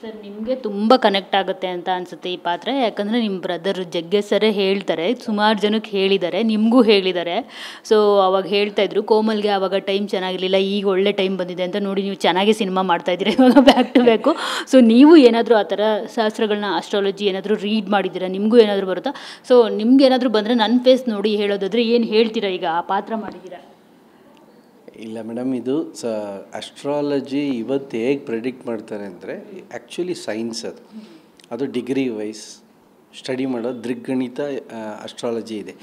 Sir ನಿಮಗೆ ತುಂಬ connect ಆಗುತ್ತೆ ಅಂತ ಅನಿಸುತ್ತೆ ಈ ಪಾತ್ರ, ಯಾಕಂದರೆ ನಿಮ್ಮ ಬ್ರದರ್ ಜಗ್ಗೇಶ್ ಸರೇ ಹೇಳ್ತಾರೆ, ಸುಮಾರು ಜನಕ್ಕೆ ಹೇಳಿದ್ದಾರೆ, ನಿಮಗೂ ಹೇಳಿದ್ದಾರೆ. ಸೊ ಅವಾಗ ಹೇಳ್ತಾಯಿದ್ರು ಕೋಮಲ್ಗೆ ಆವಾಗ ಟೈಮ್ ಚೆನ್ನಾಗಿರಲಿಲ್ಲ, ಈಗ ಒಳ್ಳೆ ಟೈಮ್ ಬಂದಿದೆ ಅಂತ. ನೋಡಿ ನೀವು ಚೆನ್ನಾಗಿ ಸಿನಿಮಾ ಮಾಡ್ತಾಯಿದ್ದೀರಾ ಇವಾಗ ಬ್ಯಾಕ್ ಟು ಬ್ಯಾಕು. ಸೊ ನೀವು ಏನಾದರೂ ಆ ಥರ ಶಾಸ್ತ್ರಗಳನ್ನ ಆಸ್ಟ್ರಾಲಜಿ ಏನಾದರೂ ರೀಡ್ ಮಾಡಿದ್ದೀರಾ, ನಿಮಗೂ ಏನಾದರೂ ಬರುತ್ತಾ? ಸೊ ನಿಮ್ಗೆ ಏನಾದರೂ ಬಂದರೆ ನನ್ನ ಫೇಸ್ ನೋಡಿ ಹೇಳೋದಾದರೆ ಏನು ಹೇಳ್ತೀರಾ? ಈಗ ಆ ಪಾತ್ರ ಮಾಡಿದ್ದೀರಾ. ಇಲ್ಲ ಮೇಡಮ್, ಇದು ಅಸ್ಟ್ರಾಲಜಿ ಇವತ್ತು ಹೇಗೆ ಪ್ರೆಡಿಕ್ಟ್ ಮಾಡ್ತಾರೆ ಅಂದರೆ ಆ್ಯಕ್ಚುಲಿ ಸೈನ್ಸ್ ಅದು ಡಿಗ್ರಿ ವೈಸ್ ಸ್ಟಡಿ ಮಾಡೋದು ದೃಗ್ಗಣಿತ ಅಸ್ಟ್ರಾಲಜಿ ಇದೆ.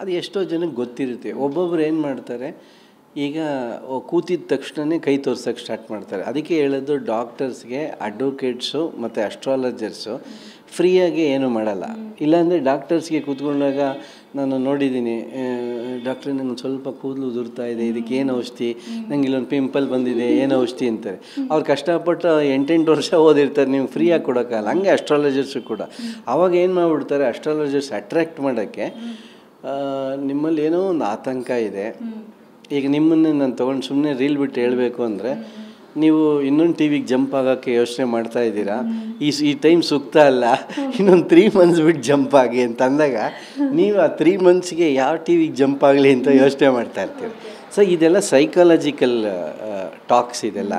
ಅದು ಎಷ್ಟೋ ಜನಕ್ಕೆ ಗೊತ್ತಿರುತ್ತೆ. ಒಬ್ಬೊಬ್ರು ಏನು ಮಾಡ್ತಾರೆ, ಈಗ ಕೂತಿದ ತಕ್ಷಣವೇ ಕೈ ತೋರ್ಸೋಕ್ಕೆ ಸ್ಟಾರ್ಟ್ ಮಾಡ್ತಾರೆ. ಅದಕ್ಕೆ ಹೇಳೋದು ಡಾಕ್ಟರ್ಸ್ಗೆ, ಅಡ್ವೊಕೇಟ್ಸು ಮತ್ತು ಅಸ್ಟ್ರಾಲಜರ್ಸು ಫ್ರೀಯಾಗಿ ಏನು ಮಾಡಲ್ಲ. ಇಲ್ಲಾಂದರೆ ಡಾಕ್ಟರ್ಸ್ಗೆ ಕೂತ್ಕೊಂಡಾಗ ನಾನು ನೋಡಿದ್ದೀನಿ, ಡಾಕ್ಟ್ರೆ ನಂಗೆ ಸ್ವಲ್ಪ ಕೂದಲು ಉದುರ್ತಾ ಇದೆ, ಇದಕ್ಕೆ ಏನು ಔಷಧಿ, ನಂಗೆ ಇಲ್ಲೊಂದು ಪಿಂಪಲ್ ಬಂದಿದೆ, ಏನು ಔಷಧಿ ಅಂತಾರೆ. ಅವ್ರು ಕಷ್ಟಪಟ್ಟು 8 ವರ್ಷ ಓದಿರ್ತಾರೆ, ನೀವು ಫ್ರೀಯಾಗಿ ಕೊಡೋಕ್ಕಲ್ಲ. ಹಂಗೆ ಅಸ್ಟ್ರಾಲಜರ್ಸು ಕೂಡ ಆವಾಗ ಏನು ಮಾಡಿಬಿಡ್ತಾರೆ, ಅಸ್ಟ್ರಾಲಜರ್ಸ್ ಅಟ್ರ್ಯಾಕ್ಟ್ ಮಾಡೋಕ್ಕೆ ನಿಮ್ಮಲ್ಲಿ ಏನೋ ಒಂದು ಆತಂಕ ಇದೆ. ಈಗ ನಿಮ್ಮನ್ನೇ ನಾನು ತೊಗೊಂಡು ಸುಮ್ಮನೆ ರೀಲ್ ಬಿಟ್ಟು ಹೇಳಬೇಕು ಅಂದರೆ, ನೀವು ಇನ್ನೊಂದು ಟಿ ವಿಗೆ ಜಂಪ್ ಆಗೋಕ್ಕೆ ಯೋಚನೆ ಮಾಡ್ತಾ ಇದ್ದೀರಾ, ಈ ಟೈಮ್ ಸೂಕ್ತ ಅಲ್ಲ, ಇನ್ನೊಂದು 3 ಮಂತ್ಸ್ ಬಿಟ್ಟು ಜಂಪ್ ಆಗಿ ಅಂತ ಅಂದಾಗ ನೀವು ಆ 3 ಮಂತ್ಸ್ಗೆ ಯಾವ ಟಿ ವಿಗೆ ಜಂಪ್ ಆಗಲಿ ಅಂತ ಯೋಚನೆ ಮಾಡ್ತಾ ಇರ್ತೀವಿ. ಸೊ ಇದೆಲ್ಲ ಸೈಕಾಲಜಿಕಲ್ ಟಾಕ್ಸ್ ಇದೆಲ್ಲ.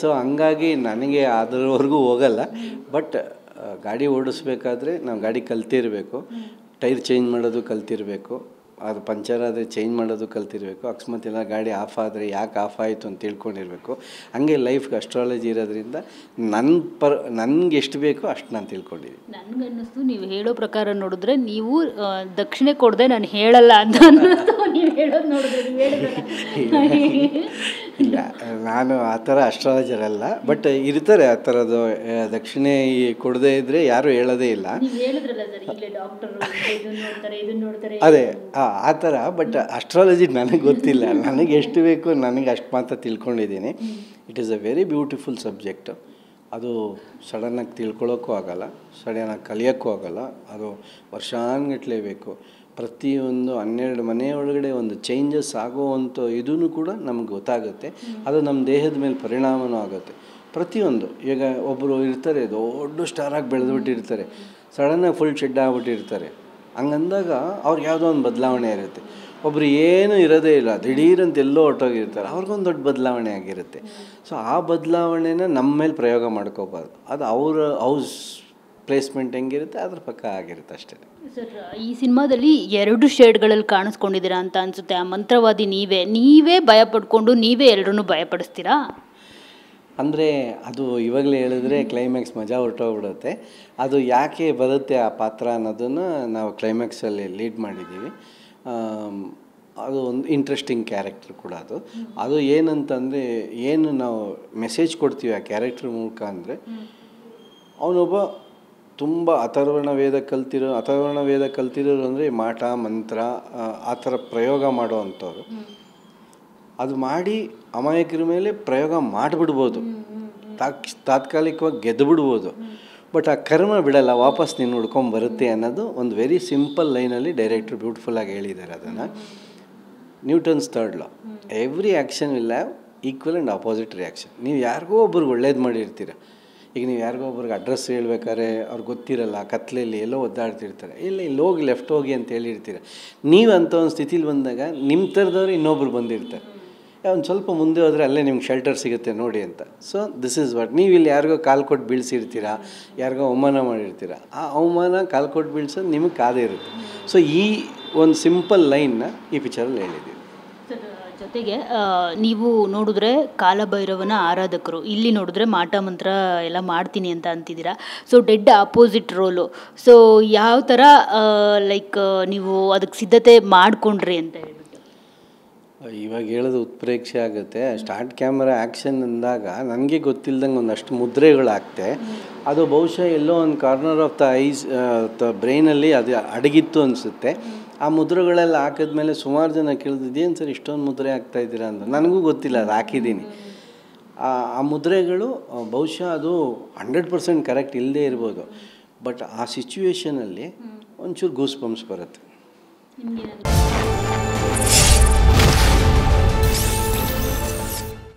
ಸೊ ಹಂಗಾಗಿ ನನಗೆ ಅದರವರೆಗೂ ಹೋಗಲ್ಲ. ಬಟ್ ಗಾಡಿ ಓಡಿಸ್ಬೇಕಾದ್ರೆ ನಾವು ಗಾಡಿ ಕಲ್ತಿರಬೇಕು, ಟೈರ್ ಚೇಂಜ್ ಮಾಡೋದು ಕಲ್ತಿರಬೇಕು, ಅದು ಪಂಚರ್ ಆದರೆ ಚೇಂಜ್ ಮಾಡೋದು ಕಲ್ತಿರಬೇಕು, ಅಕಸ್ಮಾತ್ ಎಲ್ಲ ಗಾಡಿ ಆಫ್ ಆದರೆ ಯಾಕೆ ಆಫ್ ಆಯಿತು ಅಂತ ತಿಳ್ಕೊಂಡಿರಬೇಕು. ಹಂಗೆ ಲೈಫ್ಗೆ ಅಸ್ಟ್ರಾಲಜಿ ಇರೋದ್ರಿಂದ ನನಗೆ ಎಷ್ಟು ಬೇಕೋ ಅಷ್ಟು ನಾನು ತಿಳ್ಕೊಂಡಿದ್ದೀನಿ. ನನಗನ್ನಿಸ್ತು ನೀವು ಹೇಳೋ ಪ್ರಕಾರ ನೋಡಿದ್ರೆ ನೀವು ದಕ್ಷಿಣೆ ಕೊಡದೆ ನಾನು ಹೇಳಲ್ಲ ಅಂತ ಅನ್ನಿಸ್ತು ನೀವು ಹೇಳೋದು ನೋಡಿದ್ರೆ. ಇಲ್ಲ, ನಾನು ಆ ಥರ ಅಸ್ಟ್ರಾಲಜರ್ ಅಲ್ಲ. ಬಟ್ ಇರ್ತಾರೆ ಆ ಥರದ್ದು ದಕ್ಷಿಣೆ ಕೊಡದೇ ಇದ್ದರೆ ಯಾರೂ ಹೇಳೋದೇ ಇಲ್ಲ. ಅದೇ ಆ ಥರ. ಬಟ್ ಅಸ್ಟ್ರಾಲಜಿ ನನಗೆ ಗೊತ್ತಿಲ್ಲ, ನನಗೆ ಎಷ್ಟು ಬೇಕು ನನಗೆ ಅಷ್ಟು ಮಾತ್ರ ತಿಳ್ಕೊಂಡಿದ್ದೀನಿ. It is a very beautiful subject. ಅದು ಸಡನ್ನಾಗಿ ತಿಳ್ಕೊಳ್ಳೋಕ್ಕೂ ಆಗೋಲ್ಲ, ಸಡನ್ನಾಗಿ ಕಲಿಯೋಕ್ಕೂ ಆಗೋಲ್ಲ. ಅದು ವರ್ಷಾನುಗಟ್ಟಲೆ ಬೇಕು. ಪ್ರತಿಯೊಂದು 12 ಮನೆ ಒಳಗಡೆ ಒಂದು ಚೇಂಜಸ್ ಆಗೋವಂಥ ಇದೂ ಕೂಡ ನಮ್ಗೆ ಗೊತ್ತಾಗುತ್ತೆ. ಅದು ನಮ್ಮ ದೇಹದ ಮೇಲೆ ಪರಿಣಾಮನೂ ಆಗುತ್ತೆ. ಪ್ರತಿಯೊಂದು ಈಗ ಒಬ್ಬರು ಇರ್ತಾರೆ, ದೊಡ್ಡ ಸ್ಟಾರಾಗಿ ಬೆಳೆದ್ಬಿಟ್ಟಿರ್ತಾರೆ, ಸಡನ್ನಾಗಿ ಫುಲ್ ಶೆಡ್ ಆಗಿಬಿಟ್ಟಿರ್ತಾರೆ. ಹಂಗಂದಾಗ ಅವ್ರಿಗೆ ಯಾವುದೋ ಒಂದು ಬದಲಾವಣೆ ಇರುತ್ತೆ. ಒಬ್ಬರು ಏನೂ ಇರೋದೇ ಇಲ್ಲ, ದಿಢೀರಂತ ಎಲ್ಲೋ ಹೊರಟೋಗಿರ್ತಾರೆ, ಅವ್ರಿಗೊಂದು ದೊಡ್ಡ ಬದಲಾವಣೆ ಆಗಿರುತ್ತೆ. ಸೊ ಆ ಬದಲಾವಣೆನ ನಮ್ಮ ಮೇಲೆ ಪ್ರಯೋಗ ಮಾಡ್ಕೋಬಾರ್ದು. ಅದು ಅವರ ಹೌಸ್ ಪ್ಲೇಸ್ಮೆಂಟ್ ಹೆಂಗಿರುತ್ತೆ ಅದ್ರ ಪಕ್ಕ ಆಗಿರುತ್ತೆ ಅಷ್ಟೇ. ಸರ್ ಈ ಸಿನಿಮಾದಲ್ಲಿ 2 ಶೇಡ್ಗಳಲ್ಲಿ ಕಾಣಿಸ್ಕೊಂಡಿದ್ದೀರಾ ಅಂತ ಅನಿಸುತ್ತೆ. ಆ ಮಂತ್ರವಾದಿ ನೀವೇ ಭಯ ಪಡ್ಕೊಂಡು ನೀವೇ ಎಲ್ಲರೂ ಭಯಪಡಿಸ್ತೀರಾ? ಅಂದರೆ ಅದು ಇವಾಗಲೇ ಹೇಳಿದ್ರೆ ಕ್ಲೈಮ್ಯಾಕ್ಸ್ ಮಜಾ ಹೊರಟೋಗ್ಬಿಡುತ್ತೆ. ಅದು ಯಾಕೆ ಬರುತ್ತೆ ಆ ಪಾತ್ರ ಅನ್ನೋದನ್ನು ನಾವು ಕ್ಲೈಮ್ಯಾಕ್ಸಲ್ಲಿ ಲೀಡ್ ಮಾಡಿದ್ದೀವಿ. ಅದು ಒಂದು ಇಂಟ್ರೆಸ್ಟಿಂಗ್ ಕ್ಯಾರೆಕ್ಟರ್ ಕೂಡ. ಅದು ಏನಂತಂದರೆ, ಏನು ನಾವು ಮೆಸೇಜ್ ಕೊಡ್ತೀವಿ ಆ ಕ್ಯಾರೆಕ್ಟರ್ ಮೂಲಕ ಅಂದರೆ, ಅವನೊಬ್ಬ ತುಂಬ ಅಥರ್ವಣ ವೇದ ಕಲ್ತಿರೋರು ಅಂದರೆ ಮಾಟ ಮಂತ್ರ ಆ ಥರ ಪ್ರಯೋಗ ಮಾಡೋ ಅಂಥವ್ರು. ಅದು ಮಾಡಿ ಅಮಾಯಕರ ಮೇಲೆ ಪ್ರಯೋಗ ಮಾಡಿಬಿಡ್ಬೋದು, ತಾತ್ಕಾಲಿಕವಾಗಿ ಗೆದ್ದು ಬಿಡ್ಬೋದು. ಬಟ್ ಆ ಕರ್ಮ ಬಿಡಲ್ಲ, ವಾಪಸ್ ನೀನು ಹುಡ್ಕೊಂಬರುತ್ತೆ ಅನ್ನೋದು ಒಂದು ವೆರಿ ಸಿಂಪಲ್ ಲೈನಲ್ಲಿ ಡೈರೆಕ್ಟ್ರು ಬ್ಯೂಟಿಫುಲ್ಲಾಗಿ ಹೇಳಿದ್ದಾರೆ. ಅದನ್ನು Newton's 3rd law, every action will have equal and opposite reaction. ನೀವು ಯಾರಿಗೋ ಒಬ್ರಿಗೆ ಒಳ್ಳೇದು ಮಾಡಿರ್ತೀರ. ಈಗ ನೀವು ಯಾರಿಗೋ ಒಬ್ರಿಗೆ ಅಡ್ರೆಸ್ ಹೇಳ್ಬೇಕಾದ್ರೆ ಅವ್ರಿಗೆ ಗೊತ್ತಿರಲ್ಲ, ಕತ್ಲೆಯಲ್ಲಿ ಎಲ್ಲೋ ಒದ್ದಾಡ್ತಿರ್ತಾರೆ, ಇಲ್ಲಿ ಹೋಗಿ ಲೆಫ್ಟ್ ಹೋಗಿ ಅಂತ ಹೇಳಿರ್ತೀರ. ನೀವು ಅಂಥ ಒಂದು ಸ್ಥಿತಿಲಿ ಬಂದಾಗ ನಿಮ್ಮ ಥರದವ್ರು ಇನ್ನೊಬ್ರು ಬಂದಿರ್ತಾರೆ, ಒಂದು ಸ್ವಲ್ಪ ಮುಂದೆ ಹೋದರೆ ಅಲ್ಲೇ ನಿಮ್ಗೆ ಶೆಲ್ಟರ್ ಸಿಗುತ್ತೆ ನೋಡಿ ಅಂತ. So this is what. ನೀವು ಇಲ್ಲಿ ಯಾರಿಗೋ ಕಾಲು ಕೊಟ್ಟು ಬೀಳ್ಸಿರ್ತೀರ, ಯಾರಿಗೋ ಅವಮಾನ ಮಾಡಿರ್ತೀರ, ಆ ಅವಮಾನ ಕಾಲು ಕೊಟ್ಟು ಬೀಳ್ಸೋದು ನಿಮಗೆ ಕಾದೇ ಇರುತ್ತೆ. ಸೊ ಈ ಒಂದು ಸಿಂಪಲ್ ಲೈನ್ನ ಈ ಪಿಕ್ಚರಲ್ಲಿ ಹೇಳಿದ್ದೀವಿ. ಜೊತೆಗೆ ನೀವು ನೋಡಿದ್ರೆ ಕಾಲಭೈರವನ ಆರಾಧಕರು, ಇಲ್ಲಿ ನೋಡಿದ್ರೆ ಮಾಟ ಮಂತ್ರ ಎಲ್ಲ ಮಾಡ್ತೀನಿ ಅಂತ ಅಂತಿದ್ದೀರಾ. So dead opposite role. So ಯಾವ ಥರ ಲೈಕ್ ನೀವು ಅದಕ್ಕೆ ಸಿದ್ಧತೆ ಮಾಡಿಕೊಂಡ್ರಿ ಅಂತ ಹೇಳ್ಬಿಟ್ಟು? ಇವಾಗ ಹೇಳೋದು ಉತ್ಪ್ರೇಕ್ಷೆ ಆಗುತ್ತೆ. ಸ್ಟಾರ್ಟ್ ಕ್ಯಾಮರಾ ಆ್ಯಕ್ಷನ್ ಅಂದಾಗ ನನಗೆ ಗೊತ್ತಿಲ್ದಂಗೆ ಒಂದಷ್ಟು ಮುದ್ರೆಗಳಾಗ್ತೆ. ಅದು ಬಹುಶಃ ಎಲ್ಲೋ ಒಂದು ಕಾರ್ನರ್ ಆಫ್ ದ ಐಸ್ ಬ್ರೈನಲ್ಲಿ ಅದು ಅಡಗಿತ್ತು ಅನಿಸುತ್ತೆ. ಆ ಮುದ್ರೆಗಳೆಲ್ಲ ಹಾಕಿದ್ಮೇಲೆ ಸುಮಾರು ಜನ ಕೇಳಿದ್ದೇನು ಸರ್ ಇಷ್ಟೊಂದು ಮುದ್ರೆ ಹಾಕ್ತಾಯಿದ್ದೀರಾ ಅಂತ. ನನಗೂ ಗೊತ್ತಿಲ್ಲ, ಅದು ಹಾಕಿದ್ದೀನಿ. ಆ ಮುದ್ರೆಗಳು ಬಹುಶಃ ಅದು 100% ಕರೆಕ್ಟ್ ಇಲ್ಲದೇ ಇರ್ಬೋದು. ಬಟ್ ಆ ಸಿಚುವೇಷನಲ್ಲಿ ಒಂಚೂರು ಗೂಸ್ ಬಂಪ್ಸ್ ಬರುತ್ತೆ.